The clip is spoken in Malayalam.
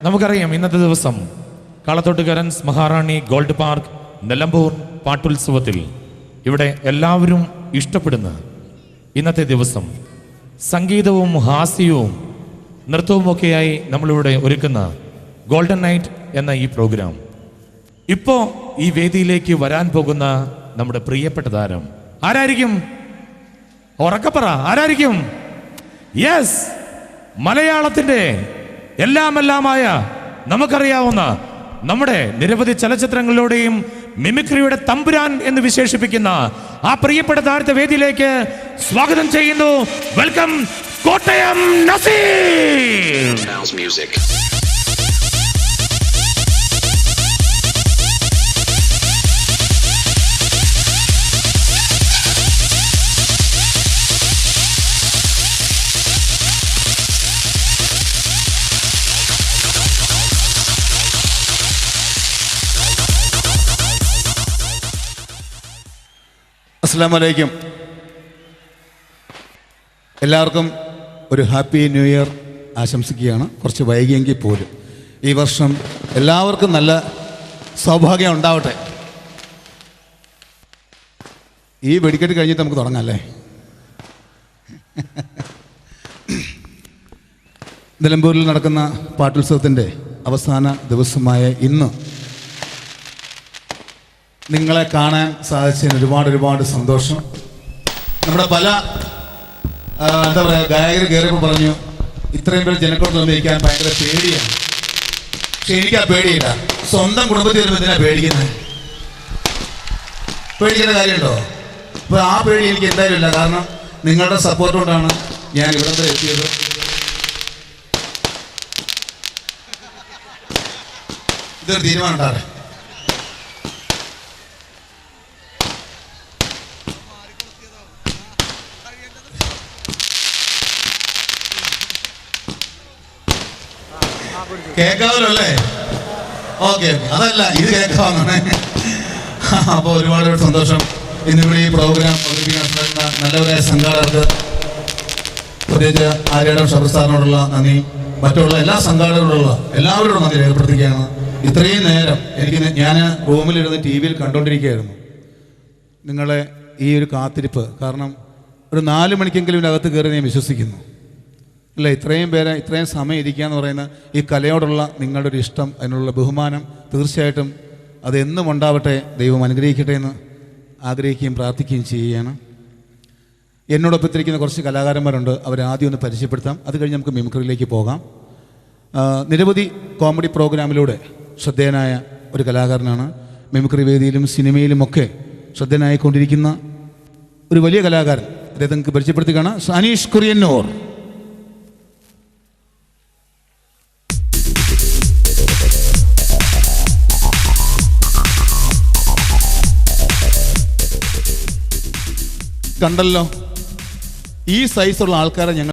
നമുക്കറിയാം ഇന്നത്തെ ദിവസം കാളത്തോട്ടുകരൻസ് മഹാറാണി ഗോൾഡ് പാർക്ക് നിലമ്പൂർ പാട്ടുത്സവത്തിൽ ഇവിടെ എല്ലാവരും ഇഷ്ടപ്പെടുന്ന ഇന്നത്തെ ദിവസം സംഗീതവും ഹാസ്യവും നൃത്തവുമൊക്കെയായി നമ്മളിവിടെ ഒരുക്കുന്ന ഗോൾഡൻ നൈറ്റ് എന്ന ഈ പ്രോഗ്രാം ഇപ്പോൾ ഈ വേദിയിലേക്ക് വരാൻ പോകുന്ന നമ്മുടെ പ്രിയപ്പെട്ട താരം ആരായിരിക്കും? ഉറക്കപ്പറ, ആരായിരിക്കും? യെസ്, മലയാളത്തിൻ്റെ എല്ലാമെല്ലാമായ നമുക്കറിയാവുന്ന നമ്മുടെ നിരവധി ചലച്ചിത്രങ്ങളിലൂടെയും മിമിക്രിയുടെ തമ്പുരാൻ എന്ന് വിശേഷിപ്പിക്കുന്ന ആ പ്രിയപ്പെട്ട താരത്തെ വേദിയിലേക്ക് സ്വാഗതം ചെയ്യുന്നു. വെൽക്കം കോട്ടയം നസീർ. അസ്സലാമു അലൈക്കും. എല്ലാവർക്കും ഒരു ഹാപ്പി ന്യൂ ഇയർ ആശംസിക്കുകയാണ്. കുറച്ച് വൈകിയെങ്കിൽ പോലും ഈ വർഷം എല്ലാവർക്കും നല്ല സൗഭാഗ്യം ഉണ്ടാവട്ടെ. ഈ വെടിക്കെട്ട് കഴിഞ്ഞിട്ട് നമുക്ക് തുടങ്ങാം അല്ലേ? നിലമ്പൂരിൽ നടക്കുന്ന പാട്ടുത്സവത്തിൻ്റെ അവസാന ദിവസമായ ഇന്ന് നിങ്ങളെ കാണാൻ സാധിച്ചതിന് ഒരുപാട് സന്തോഷം. നമ്മുടെ പല എന്താ പറയുക, ഗായകർ കയറിയപ്പോൾ പറഞ്ഞു ഇത്രയും പേര് ജനക്കൂട്ടം നിർമ്മിക്കാൻ ഭയങ്കര പേടിയാണ്. പക്ഷെ എനിക്ക് ആ പേടിയില്ല. സ്വന്തം കുടുംബത്തിൽ വരുമ്പോൾ എന്തിനാണ് പേടിക്കുന്നത്? പേടിക്കുന്ന കാര്യമുണ്ടോ? അപ്പോൾ ആ പേടി എനിക്ക് എന്തായാലും ഇല്ല. കാരണം നിങ്ങളുടെ സപ്പോർട്ട് കൊണ്ടാണ് ഞാൻ ഇവിടെ വരെ എത്തിയത്. ഇതൊരു തീരുമാനം ഉണ്ടാകട്ടെ. കേൾക്കാമല്ലോ അല്ലേ? ഓക്കെ, അതല്ല, ഇത് കേൾക്കാവുന്നതാണ്. അപ്പോൾ ഒരുപാട് സന്തോഷം. ഇന്നിവിടെ ഈ പ്രോഗ്രാം അവതരിപ്പിക്കാൻ ശ്രമിക്കുന്ന നല്ലവരായ സംഘാടകർക്ക് പ്രത്യേകിച്ച് ആര്യയുടെ ഷബർസാറിനോടുള്ള നന്ദി, മറ്റുള്ള എല്ലാ സംഘാടകരോടുള്ള എല്ലാവരോടും നന്ദി രേഖപ്പെടുത്തുകയാണ്. ഇത്രയും നേരം ഞാൻ റൂമിലിരുന്ന് ടി വിയിൽ കണ്ടുകൊണ്ടിരിക്കുകയായിരുന്നു നിങ്ങളെ ഈ ഒരു കാത്തിരിപ്പ്. കാരണം ഒരു 4 മണിക്കെങ്കിലും ഇതിനകത്ത് കയറി ഞാൻ വിശ്വസിക്കുന്നു അല്ലേ? ഇത്രയും പേരെ ഇത്രയും സമയം ഇരിക്കുക എന്ന് പറയുന്ന ഈ കലയോടുള്ള നിങ്ങളുടെ ഒരു ഇഷ്ടം, അതിനുള്ള ബഹുമാനം തീർച്ചയായിട്ടും അതെന്നും ഉണ്ടാവട്ടെ. ദൈവം അനുഗ്രഹിക്കട്ടെ എന്ന് ആഗ്രഹിക്കുകയും പ്രാർത്ഥിക്കുകയും ചെയ്യുകയാണ്. എന്നോടൊപ്പത്തിരിക്കുന്ന കുറച്ച് കലാകാരന്മാരുണ്ട്. അവരെ ആദ്യം ഒന്ന് പരിചയപ്പെടുത്താം. അത് കഴിഞ്ഞ് നമുക്ക് മിമിക്രിയിലേക്ക് പോകാം. നിരവധി കോമഡി പ്രോഗ്രാമിലൂടെ ശ്രദ്ധേയനായ ഒരു കലാകാരനാണ്. മിമിക്രി വേദിയിലും സിനിമയിലുമൊക്കെ ശ്രദ്ധേയനായിക്കൊണ്ടിരിക്കുന്ന ഒരു വലിയ കലാകാരൻ. അദ്ദേഹത്തെ നിങ്ങൾക്ക് പരിചയപ്പെടുത്തുകയാണ്. അനീഷ് കുര്യന്നൂർ. കണ്ടല്ലോ, ഈ സൈസുള്ള ആൾക്കാരെ ഞങ്ങൾ